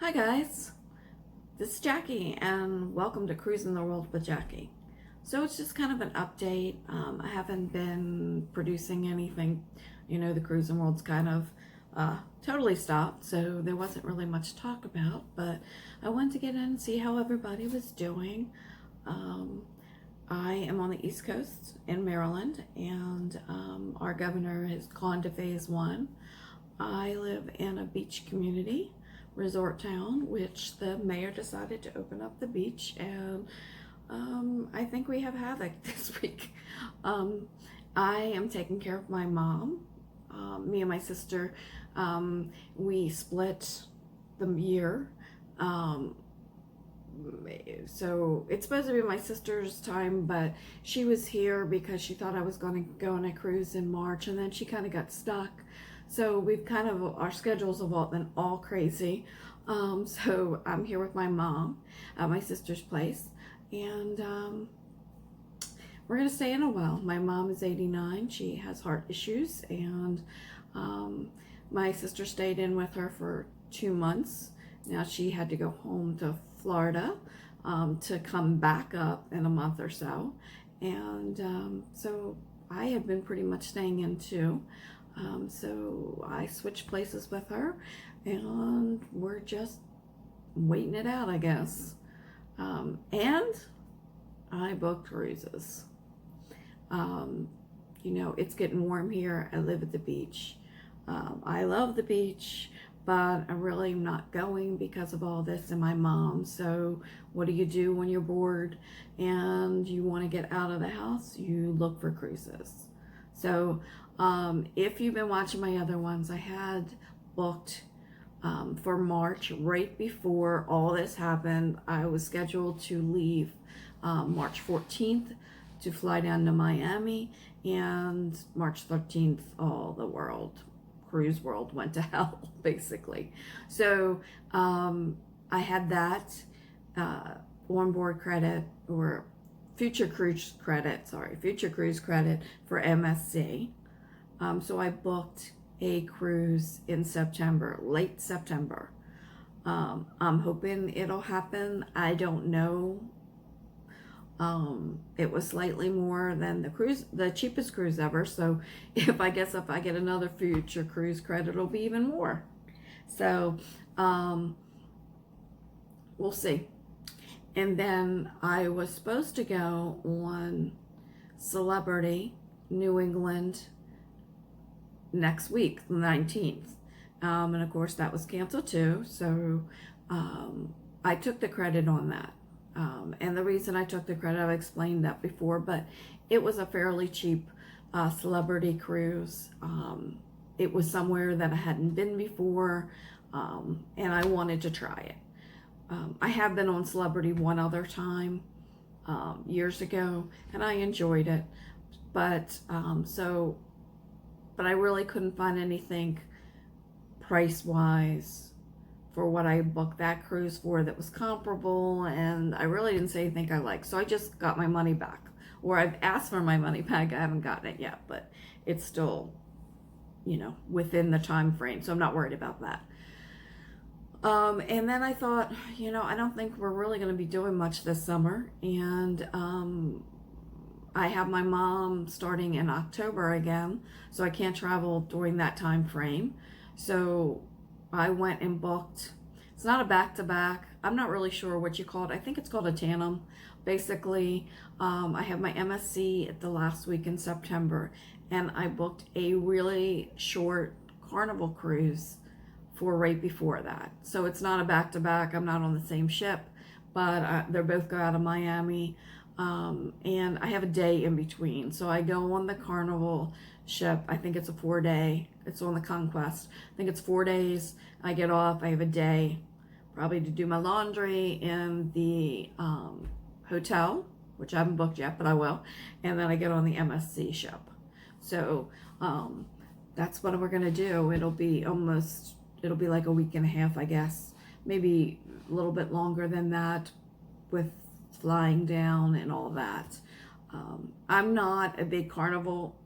Hi guys, this is Jackie and welcome to Cruising the World with Jackie. So it's just kind of an update. I haven't been producing anything. The cruising world's kind of totally stopped, so there wasn't really much to talk about, but I wanted to get in and see how everybody was doing. I am on the East Coast in Maryland, and our governor has gone to phase one. I live in a beach community, resort town, which the mayor decided to open up the beach, and I think we have havoc this week. I am taking care of my mom. Me and my sister, we split the year. So it's supposed to be my sister's time, but she was here because she thought I was going to go on a cruise in March, and then she kind of got stuck. So our schedules have all been all crazy. So I'm here with my mom at my sister's place, and we're going to stay in a while. My mom is 89. She has heart issues, and my sister stayed in with her for 2 months. Now she had to go home to Florida to come back up in a month or so. And so I have been pretty much staying in too. So I switched places with her, and we're just waiting it out, I guess. And I booked cruises. It's getting warm here. I live at the beach. I love the beach, but I'm really not going because of all this and my mom. So what do you do when you're bored and you want to get out of the house? You look for cruises. So if you've been watching my other ones, I had booked for March right before all this happened. I was scheduled to leave March 14th to fly down to Miami, and March 13th, cruise world went to hell, basically. So I had that onboard credit, or future cruise credit for MSC. So I booked a cruise in September, late September. I'm hoping it'll happen. I don't know. It was slightly more than the cheapest cruise ever. So if I get another future cruise credit, it'll be even more. So we'll see. And then I was supposed to go on Celebrity New England next week, the 19th. And of course that was canceled too. So I took the credit on that. And the reason I took the credit, I've explained that before, but it was a fairly cheap Celebrity cruise. It was somewhere that I hadn't been before, and I wanted to try it. I have been on Celebrity one other time years ago, and I enjoyed it, but I really couldn't find anything price-wise for what I booked that cruise for that was comparable, and I really didn't see anything I liked. So I just got my money back, or I've asked for my money back. I haven't gotten it yet, but it's still, within the time frame, so I'm not worried about that. And then I thought, I don't think we're really going to be doing much this summer, and I have my mom starting in October again, so I can't travel during that time frame. So I went and booked, it's not a back-to-back, I'm not really sure what you call it. I think it's called a tandem. Basically, I have my MSC at the last week in September, and I booked a really short Carnival cruise for right before that. So it's not a back-to-back, I'm not on the same ship, but they're both go out of Miami. And I have a day in between. So I go on the Carnival ship. I think it's a 4-day. It's on the Conquest. I think it's 4 days. I get off. I have a day probably to do my laundry in the hotel, which I haven't booked yet, but I will. And then I get on the MSC ship. So that's what we're going to do. It'll be like a week and a half, I guess. Maybe a little bit longer than that with flying down and all that. I'm not a big Carnival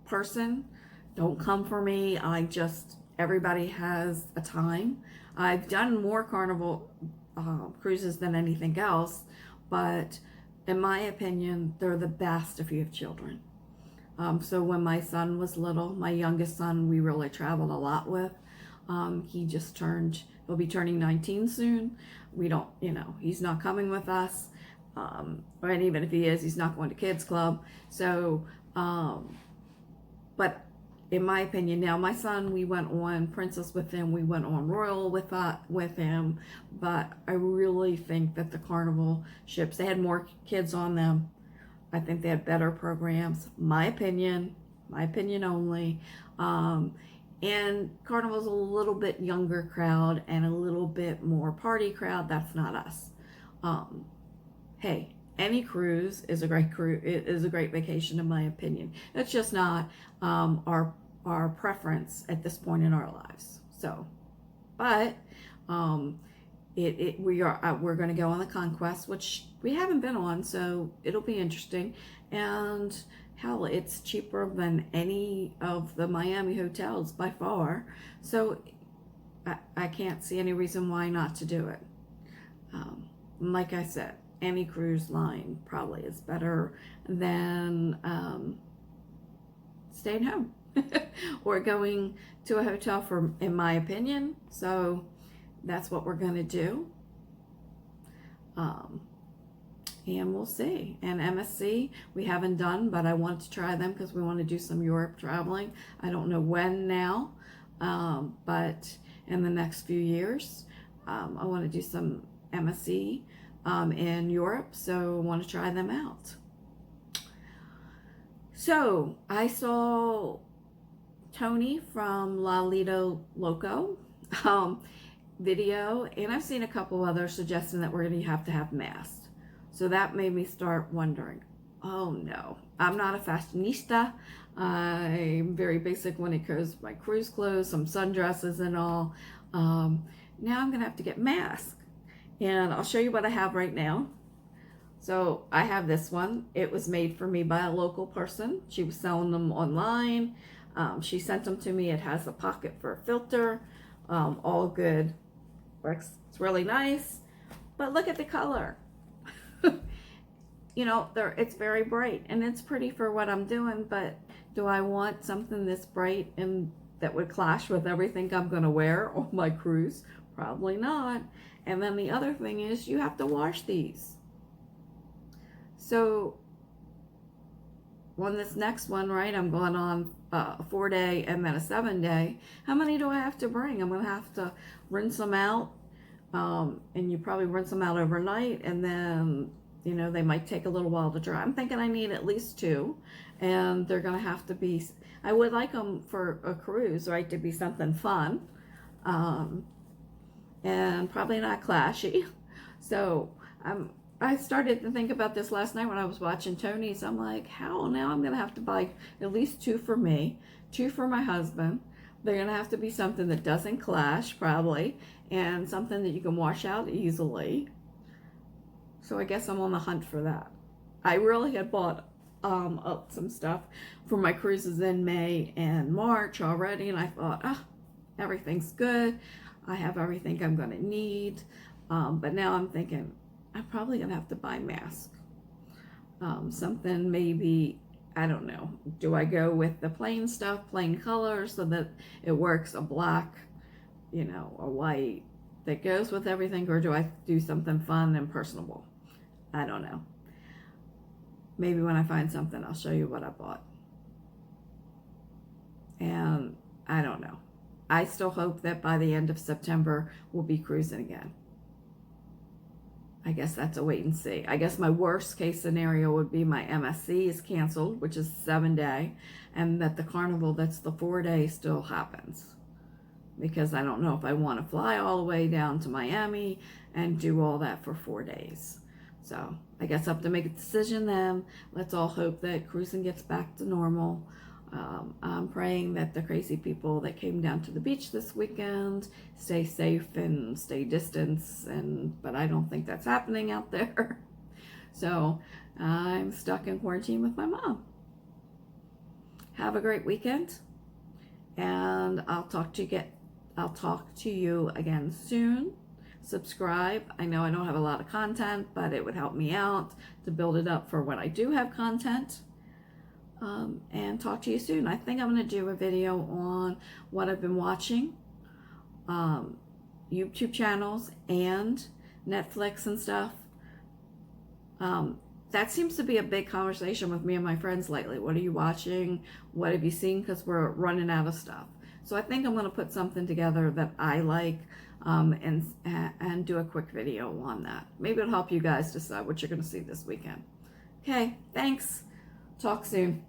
person. Don't come for me. I just everybody has a time. I've done more Carnival cruises than anything else, but in my opinion, they're the best if you have children. So when my son was little, my youngest son, we really traveled a lot with. He'll be turning 19 soon. We don't, he's not coming with us. And even if he is, he's not going to kids club. So, but in my opinion, now my son, we went on Princess with him, we went on Royal with him, but I really think that the Carnival ships, they had more kids on them. I think they had better programs. My opinion only. And Carnival's a little bit younger crowd and a little bit more party crowd. That's not us. Hey, any cruise is a great cruise. It is a great vacation, in my opinion. It's just not our preference at this point in our lives. So, but we're going to go on the Conquest, which we haven't been on, so it'll be interesting. And hell, it's cheaper than any of the Miami hotels by far. So I can't see any reason why not to do it. Like I said, any cruise line probably is better than staying home or going to a hotel, in my opinion. So that's what we're going to do. And we'll see. And MSC, we haven't done, but I want to try them because we want to do some Europe traveling. I don't know when now, but in the next few years, I want to do some MSC in Europe, so I want to try them out. So I saw Tony from La Lido Loco video, and I've seen a couple others suggesting that we're going to have masks. So that made me start wondering, oh no, I'm not a fashionista. I'm very basic when it comes to my cruise clothes, some sundresses and all. Now I'm going to have to get masks. And I'll show you what I have right now. So I have this one. It was made for me by a local person. She was selling them online. She sent them to me. It has a pocket for a filter. All good. Works. It's really nice. But look at the color. It's very bright and it's pretty for what I'm doing, but do I want something this bright and that would clash with everything I'm going to wear on my cruise? Probably not. And then the other thing is you have to wash these. So on this next one, right, I'm going on a 4-day and then a 7-day. How many do I have to bring? I'm going to have to rinse them out. And you probably rinse them out overnight, and then they might take a little while to dry. I'm thinking I need at least 2, and they're gonna have to be, I would like them for a cruise, right, to be something fun, and probably not clashy. So I started to think about this last night when I was watching Tony's. I'm like, how now I'm gonna have to buy at least 2 for me, 2 for my husband. They're gonna have to be something that doesn't clash probably, and something that you can wash out easily. So I guess I'm on the hunt for that. I really had bought up some stuff for my cruises in May and March already, and I thought, everything's good. I have everything I'm going to need. But now I'm thinking, I'm probably going to have to buy masks. Something maybe, I don't know. Do I go with the plain stuff, plain colors, so that it works, a black, a white that goes with everything, or do I do something fun and personable? I don't know. Maybe when I find something, I'll show you what I bought. And I don't know. I still hope that by the end of September, we'll be cruising again. I guess that's a wait and see. I guess my worst case scenario would be my MSC is canceled, which is 7-day, and that the Carnival, that's the 4-day, still happens. Because I don't know if I want to fly all the way down to Miami and do all that for 4 days. So I guess I have to make a decision then. Let's all hope that cruising gets back to normal. I'm praying that the crazy people that came down to the beach this weekend stay safe and stay distance, but I don't think that's happening out there. So I'm stuck in quarantine with my mom. Have a great weekend, and I'll talk to you again soon. Subscribe. I know I don't have a lot of content, but it would help me out to build it up for when I do have content. And talk to you soon. I think I'm going to do a video on what I've been watching, YouTube channels and Netflix and stuff. That seems to be a big conversation with me and my friends lately. What are you watching? What have you seen? Because we're running out of stuff. So I think I'm going to put something together that I like, and do a quick video on that. Maybe it'll help you guys decide what you're going to see this weekend. Okay, thanks. Talk soon.